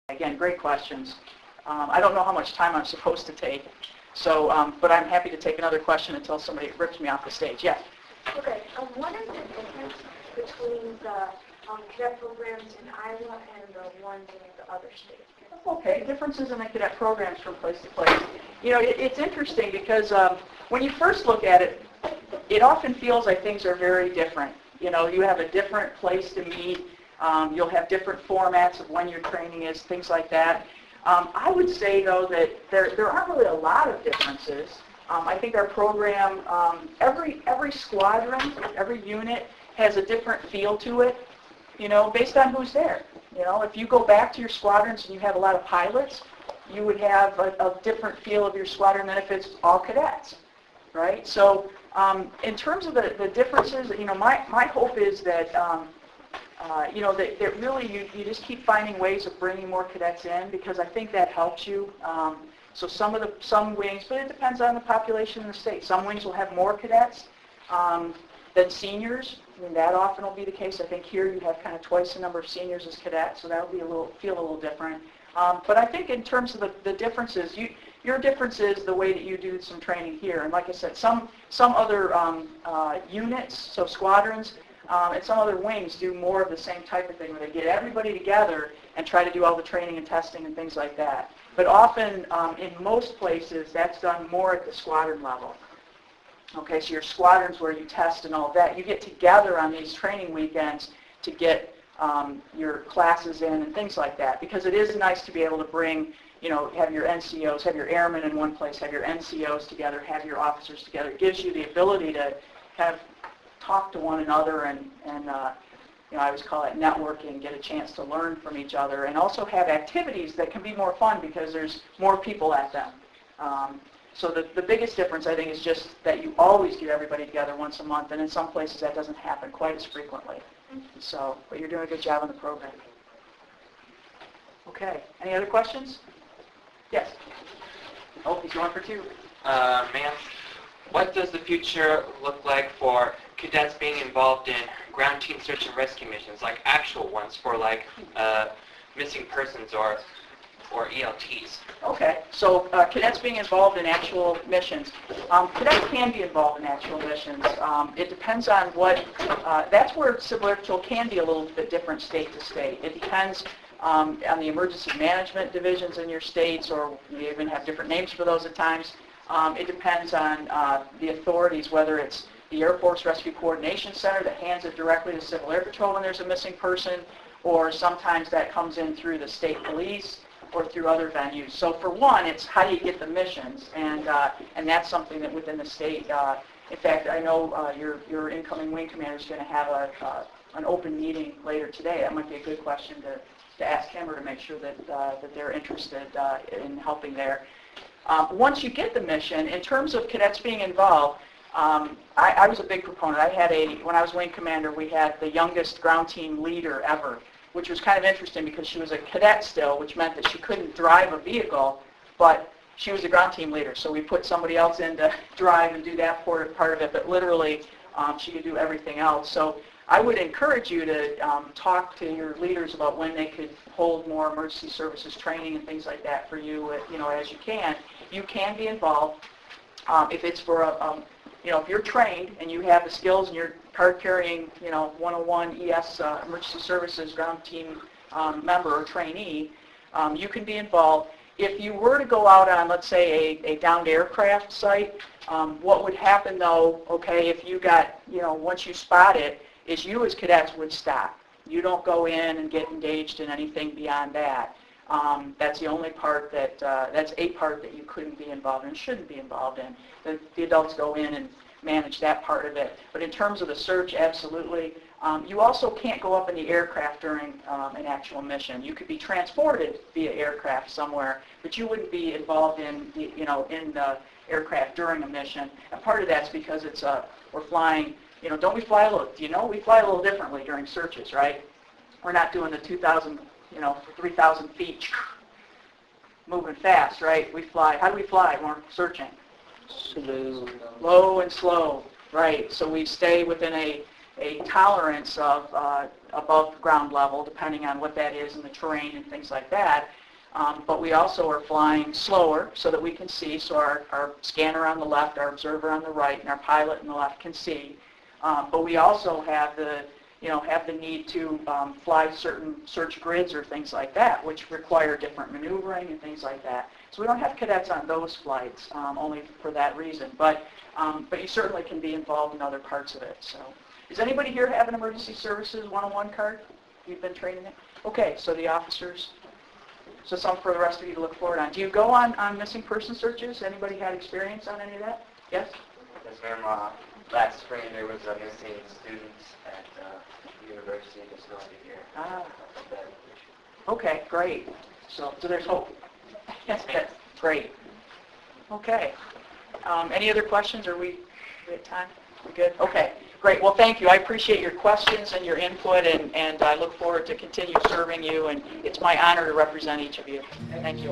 Again, great questions. I don't know how much time I'm supposed to take, so but I'm happy to take another question until somebody rips me off the stage. Yeah. Okay. What is the difference between the cadet programs in Iowa and the ones in the other states? Okay, differences in the cadet programs from place to place. You know, it's interesting because when you first look at it, it often feels like things are very different. You know, you have a different place to meet. You'll have different formats of when your training is, things like that. I would say, though, that there aren't really a lot of differences. I think our program, every squadron, every unit has a different feel to it, you know, based on who's there. You know, if you go back to your squadrons and you have a lot of pilots, you would have a different feel of your squadron than if it's all cadets, right? So in terms of the differences, you know, my hope is that, you know, that really you just keep finding ways of bringing more cadets in, because I think that helps you. So some wings, but it depends on the population in the state. Some wings will have more cadets than seniors. I mean, that often will be the case. I think here you have kind of twice the number of seniors as cadets, so that'll be feel a little different. But I think in terms of the differences, your difference is the way that you do some training here. And like I said, some other units, so squadrons, and some other wings do more of the same type of thing, where they get everybody together and try to do all the training and testing and things like that. But often, in most places, that's done more at the squadron level. Okay, so your squadrons where you test and all that, you get together on these training weekends to get your classes in and things like that, because it is nice to be able to bring, you know, have your NCOs, have your airmen in one place, have your NCOs together, have your officers together. It gives you the ability to kind of talk to one another and you know, I always call it networking, get a chance to learn from each other, and also have activities that can be more fun because there's more people at them. So the biggest difference, I think, is just that you always get everybody together once a month, and in some places that doesn't happen quite as frequently. So, but you're doing a good job on the program. Okay, any other questions? Yes. Oh, he's going for two. Ma'am, what does the future look like for cadets being involved in ground team search and rescue missions, like actual ones for like missing persons or ELTs? Okay, so cadets being involved in actual missions. Cadets can be involved in actual missions. It depends on what, that's where civil air patrol can be a little bit different state to state. It depends on the emergency management divisions in your states, or you even have different names for those at times. It depends on the authorities, whether it's the Air Force Rescue Coordination Center that hands it directly to Civil Air Patrol when there's a missing person, or sometimes that comes in through the state police or through other venues. So for one, it's how do you get the missions, and that's something that within the state. In fact, I know your incoming wing commander is going to have an open meeting later today. That might be a good question to ask him, or to make sure that they're interested in helping there. Once you get the mission, in terms of cadets being involved, I was a big proponent. When I was wing commander, we had the youngest ground team leader ever, which was kind of interesting because she was a cadet still, which meant that she couldn't drive a vehicle, but she was a ground team leader. So we put somebody else in to drive and do that part of it, but literally she could do everything else. So I would encourage you to talk to your leaders about when they could hold more emergency services training and things like that for you, you know, as you can. You can be involved if it's for you know, if you're trained and you have the skills and you're card-carrying, you know, 101 ES emergency services ground team member or trainee, you can be involved. If you were to go out on, let's say, a downed aircraft site, what would happen though, okay, if you got, you know, once you spot it, is you as cadets would stop. You don't go in and get engaged in anything beyond that. That's the only part that, that's a part that you couldn't be involved in, shouldn't be involved in. The adults go in and manage that part of it. But in terms of the search, absolutely. You also can't go up in the aircraft during an actual mission. You could be transported via aircraft somewhere, but you wouldn't be involved in the, you know, in the aircraft during a mission. And part of that's because it's we're flying. You know, don't we fly a little? You know, we fly a little differently during searches, right? We're not doing the 2,000, you know, 3,000 feet, moving fast, right? We fly. How do we fly when we're searching? Slow. Low and slow, right? So we stay within a a tolerance of above ground level, depending on what that is in the terrain and things like that. But we also are flying slower so that we can see, so our scanner on the left, our observer on the right, and our pilot on the left can see. But we also have the need to fly certain search grids or things like that, which require different maneuvering and things like that. So we don't have cadets on those flights, only for that reason. But you certainly can be involved in other parts of it. So, does anybody here have an emergency services 101 card? You've been training it? Okay, so the officers. So something for the rest of you to look forward on. Do you go on missing person searches? Anybody had experience on any of that? Yes? Yes, ma'am. Last spring there was a missing student at the university just north of here. Ah. Okay, great. So there's hope. Yes, that's great. Okay. Any other questions? Are we at time? We good? Okay, great. Well, thank you. I appreciate your questions and your input, and I look forward to continue serving you, and it's my honor to represent each of you. Thank you.